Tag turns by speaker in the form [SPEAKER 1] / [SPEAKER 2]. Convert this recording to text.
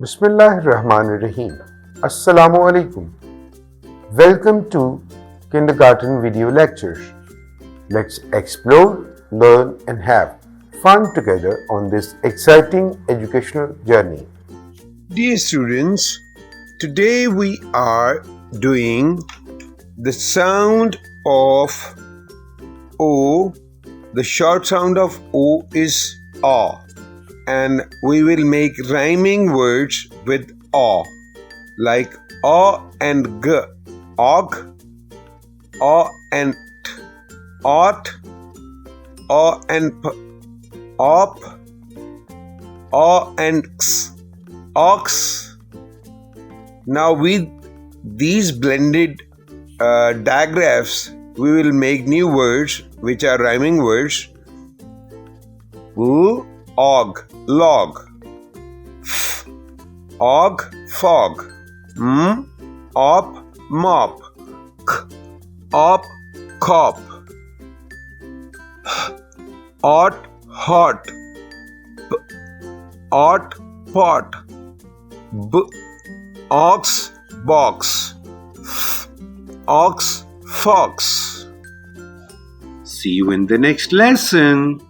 [SPEAKER 1] Bismillahirrahmanirrahim. Assalamu alaikum. Welcome to Kindergarten Video Lectures. Let's explore, learn, and have fun together on this exciting educational journey.
[SPEAKER 2] Dear students, today we are doing the sound of O. The short sound of O is A, and we will make rhyming words with A, like A and G, og, A and T, ought, A and P, op, A and X, ox. Now with these blended digraphs, we will make new words which are rhyming words. W, og, log. F, og, fog. M, op, mop. K, op, cop. H, ought, hot. P, ought, pot. B, ox, box. F, ox, fox. See you in the next lesson.